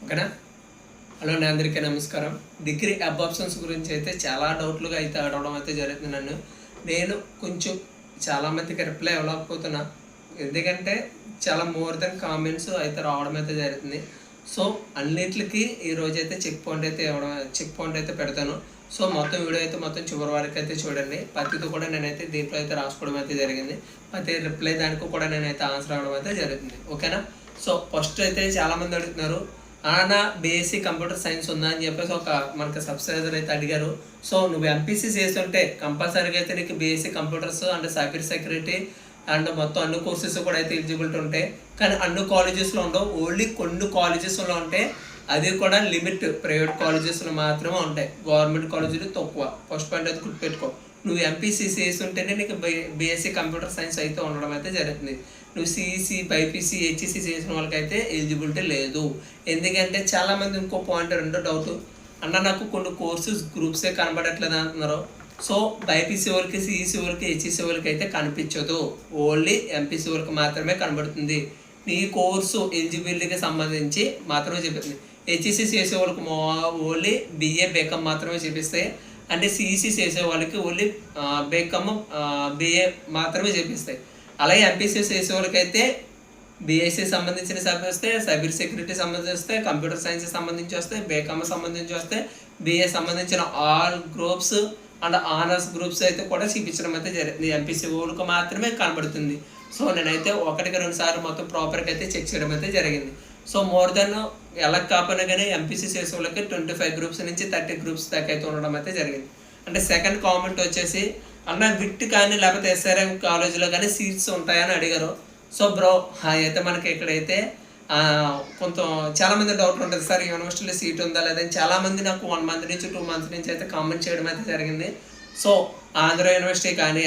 ఓకేనా. హలో అండి, అందరికీ నమస్కారం. డిగ్రీ అబ్ ఆప్షన్స్ గురించి అయితే చాలా డౌట్లుగా అయితే అడగడం అయితే జరుగుతుంది. నేను కొంచెం చాలామందికి రిప్లై ఇవ్వలేకపోతున్నా, ఎందుకంటే చాలా మోర్ దెన్ కామెంట్స్ అయితే రావడం అయితే జరుగుతుంది. సో అన్నిటికి ఈరోజు అయితే చెక్ పాయింట్ అయితే పెడతాను. సో మొత్తం వీడియో అయితే మొత్తం చివరి వరకు అయితే చూడండి. ప్రతిది కూడా నేనైతే దీంట్లో అయితే రాసుకోవడం అయితే జరిగింది. ప్రతి రిప్లై దానికి కూడా నేనైతే ఆన్సర్ అవ్వడం అయితే జరుగుతుంది. ఓకేనా. సో ఫస్ట్ అయితే చాలామంది అడుగుతున్నారు, నా బీఎస్సీ కంప్యూటర్ సైన్స్ ఉందా అని చెప్పేసి మనకి సబ్స్క్రైబర్ అయితే అడిగారు. సో నువ్వు ఎంపీసీ చేస్తుంటే కంపల్సరీగా అయితే నీకు BSc computers and cyber security and మొత్తం అన్ని కోర్సెస్ కూడా అయితే ఎలిజిబిలిటీ ఉంటాయి. కానీ అన్ని కాలేజెస్లో ఉండవు, ఓన్లీ కొన్ని కాలేజెస్లో ఉంటాయి. అది కూడా లిమిట్, ప్రైవేట్ కాలేజెస్లో మాత్రమే ఉంటాయి, గవర్నమెంట్ కాలేజీలు తక్కువ. ఫస్ట్ పాయింట్ అయితే గుర్తుపెట్టుకో. నువ్వు ఎంపీసీ చేస్తుంటేనే నీకు బీఎస్సీ కంప్యూటర్ సైన్స్ అయితే ఉండడం అయితే జరుగుతుంది. నువ్వు సిఈసి, బైపీసీ, హెచ్ఈసి చేసిన వాళ్ళకైతే ఎలిజిబిలిటీ లేదు. ఎందుకంటే చాలామంది ఇంకో పాయింట్ రెండో డౌట్, నాకు కొన్ని కోర్సెస్ గ్రూప్సే కనబడట్లేదు అంటున్నారు. సో బైపీసీ వాళ్ళకి, సిఈసి వాళ్ళకి, హెచ్ఈసి వాళ్ళకి అయితే కనిపించదు, ఓన్లీ ఎంపీసీ వాళ్ళకి మాత్రమే కనబడుతుంది. నీ కోర్సు ఎలిజిబిలిటీకి సంబంధించి మాత్రమే చూపిస్తుంది. హెచ్ఈసి చేసే వాళ్ళకి ఓన్లీ బిఏ బీకామ్ మాత్రమే చూపిస్తాయి. అంటే సిఈసి చేసే వాళ్ళకి ఓన్లీ బీకామ్ బిఏ మాత్రమే చూపిస్తాయి. అలాగే ఎంపీసీ చేసే వాళ్ళకైతే బీఎస్సీ సంబంధించిన సబ్జెక్ట్స్ వస్తాయి, సైబర్ సెక్యూరిటీ సంబంధించి వస్తాయి, కంప్యూటర్ సైన్స్ సంబంధించి వస్తాయి, బీకామ్ సంబంధించి వస్తాయి, బిఏ సంబంధించిన all groups and honours groups అయితే కూడా చూపించడం అయితే జరిగింది. ఎంపీసీ వాళ్ళకి మాత్రమే కనబడుతుంది. సో నేనైతే 1-2 సార్లు మొత్తం ప్రాపర్గా అయితే చెక్ చేయడం అయితే జరిగింది. సో మోర్ దెన్ ఎలా కాకపోయినా కానీ ఎంపీసీ చేసే వాళ్ళకి 25 గ్రూప్స్ నుంచి 30 గ్రూప్స్ దాకా అయితే ఉండడం అయితే జరిగింది. అంటే సెకండ్ కామెంట్ వచ్చేసి, విట్ కానీ లేకపోతే ఎస్ఆర్ఎం కాలేజీలో కానీ సీట్స్ ఉంటాయని అడిగారు. సో బ్రో అయితే మనకి ఇక్కడైతే కొంత చాలామంది డౌట్ ఉంటుంది, సార్ యూనివర్సిటీలో సీట్ ఉందా లేదని చాలామంది నాకు 1 మంత్ నుంచి 2 మంత్స్ నుంచి అయితే కామెంట్ చేయడం అయితే జరిగింది. సో ఆంధ్ర యూనివర్సిటీ కానీ,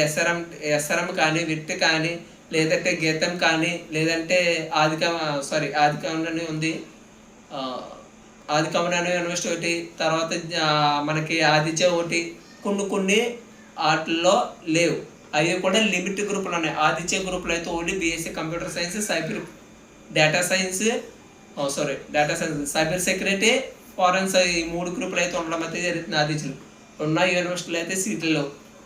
ఎస్ఆర్ఎం కానీ, విట్ కానీ, లేదంటే గీతం కానీ, లేదంటే ఆదికమని ఉంది, ఆదికమని యూనివర్సిటీ ఒకటి, తర్వాత మనకి ఆదిత్య ఒకటి, కొన్ని వాటిల్లో లేవు. అవి కూడా లిమిట్ గ్రూపులు ఉన్నాయి. ఆదిత్య గ్రూపులో అయితే only BSc computer science, data science, cyber security, forensics, ఈ 3 గ్రూపులు అయితే ఉండడం అయితే జరుగుతుంది. ఆదిత్యలో ఉన్న యూనివర్సిటీలు అయితే సీట్లలో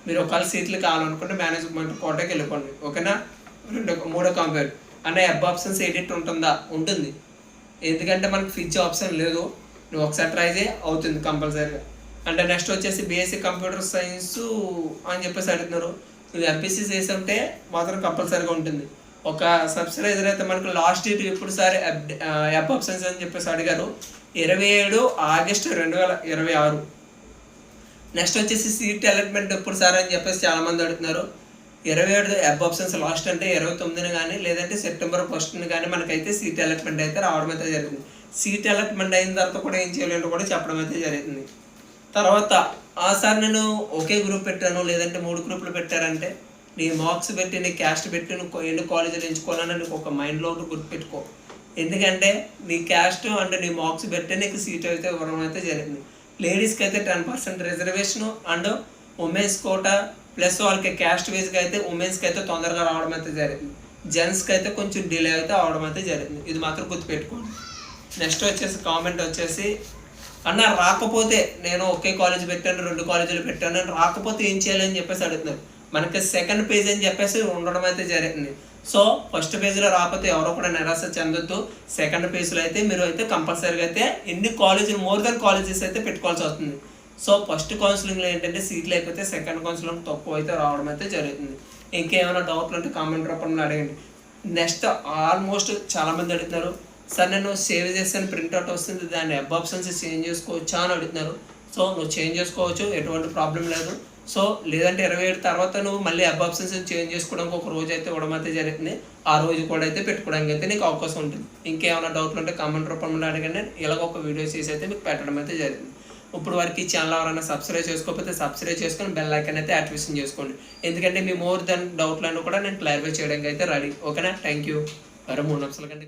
మీరు ఒకవేళ సీట్లు కావాలనుకుంటే మేనేజ్మెంట్ కోటాకి వెళ్ళిపోండి. ఓకేనా. మూడో కంపేర్ అబ్ ఆప్షన్స్ ఎడిట్ ఉంటుందా? ఉంటుంది. ఎందుకంటే మనకు ఫిచ్ ఆప్షన్ లేదు. నువ్వు ఒకసారి ట్రై చేయి, అవుతుంది కంపల్సరీగా. అంటే నెక్స్ట్ వచ్చేసి బీఎస్సీ కంప్యూటర్ సైన్స్ అని చెప్పేసి అడుగుతున్నారు. నువ్వు ఎంపీసీ చేసి ఉంటే మాత్రం కంపల్సరీగా ఉంటుంది. ఒక సబ్స్క్రైబర్ అయితే మనకు లాస్ట్ డేట్ ఎప్పుడు సార్ అబ్ ఆప్షన్స్ అని చెప్పేసి అడిగారు, 27 ఆగస్టు 2026. నెక్స్ట్ వచ్చేసి సీట్ అలాట్మెంట్ ఎప్పుడు సార్ అని చెప్పేసి చాలామంది అడుగుతున్నారు. 27 అబ్ ఆప్షన్స్ లాస్ట్ అంటే 29ని కానీ లేదంటే సెప్టెంబర్ 1ని కానీ మనకైతే సీట్ అలాట్మెంట్ అయితే రావడం అయితే జరుగుతుంది. సీట్ అలాట్మెంట్ అయిన తర్వాత కూడా ఏం చేయాలంటే కూడా చెప్పడం అయితే జరుగుతుంది. తర్వాత సార్ నేను ఒకే గ్రూప్ పెట్టాను లేదంటే 3 గ్రూపులు పెట్టారంటే, నీ మార్క్స్ పెట్టి, నీ క్యాస్ట్ పెట్టి నువ్వు ఎన్ని కాలేజీలు ఎంచుకోవాలని నీకు ఒక మైండ్లో ఒకటి గుర్తుపెట్టుకో. ఎందుకంటే నీ క్యాస్ట్ అండ్ నీ మార్క్స్ పెట్టి నీకు సీట్ అయితే ఇవ్వడం అయితే జరిగింది. లేడీస్కి అయితే 10% reservation and womens quota plus వాళ్ళకి క్యాస్ట్ వైజ్గా అయితే ఉమెన్స్కి అయితే తొందరగా రావడం అయితే జరిగింది. జెంట్స్కి అయితే కొంచెం డిలే అయితే అవడం అయితే జరిగింది. ఇది మాత్రం గుర్తుపెట్టుకోండి. నెక్స్ట్ వచ్చేసి కామెంట్ వచ్చేసి, రాకపోతే నేను ఒకే కాలేజ్ పెట్టాను, 2 కాలేజీలు పెట్టాను, రాకపోతే ఏం చేయాలని చెప్పేసి అడుగుతున్నారు. మనకి సెకండ్ పేజ్ అని చెప్పేసి ఉండడం అయితే జరిగింది. సో ఫస్ట్ పేజ్లో రాకపోతే ఎవరో కూడా నిరాశ చెందొద్దు. సెకండ్ పేజ్లో అయితే మీరు అయితే కంపల్సరీగా అయితే ఎన్ని కాలేజీలు, మోర్ దెన్ కాలేజెస్ అయితే పెట్టుకోవాల్సి వస్తుంది. సో ఫస్ట్ కౌన్సిలింగ్లో ఏంటంటే సీట్లు అయిపోతే సెకండ్ కౌన్సిలింగ్ తక్కువ అయితే రావడం అయితే జరుగుతుంది. ఇంకేమైనా డౌట్లు ఉంటే కామెంట్ రూపంలో అడగండి. నెక్స్ట్ ఆల్మోస్ట్ చాలామంది అడుగుతున్నారు, సార్ నేను సేవ్ చేస్తాను ప్రింట్అవుట్ వస్తుంది, దాన్ని అబ్ ఆప్షన్స్ చేంజ్ చేసుకోవచ్చా అని అడుగుతున్నారు. సో నువ్వు చేంజ్ చేసుకోవచ్చు, ఎటువంటి ప్రాబ్లం లేదు. సో లేదంటే 27 తర్వాత నువ్వు మళ్ళీ అబ్ ఆప్షన్స్ చేంజ్ చేసుకోవడానికి ఒక రోజు అయితే ఇవ్వడం అయితే జరుగుతుంది. ఆ రోజు కూడా అయితే పెట్టుకోవడానికి అయితే నీకు అవకాశం ఉంటుంది. ఇంకేమైనా డౌట్లు ఉంటే కామెంట్ రూపంలో అడగండి. ఇలాగ ఒక వీడియో చేసి అయితే మీకు పెట్టడం అయితే జరుగుతుంది. ఇప్పుడు వరకు ఈ ఛానల్ ఎవరైనా సబ్స్క్రైబ్ చేసుకోకపోతే సబ్స్క్రైబ్ చేసుకొని బెల్ ఐకాన్ అయితే యాక్టివేషన్ చేసుకోండి. ఎందుకంటే మీ మోర్ దెన్ డౌట్లను కూడా నేను క్లారిఫై చేయడానికి అయితే రెడీ. ఓకేనా. Thank you. 3 నిమిషాల కంటే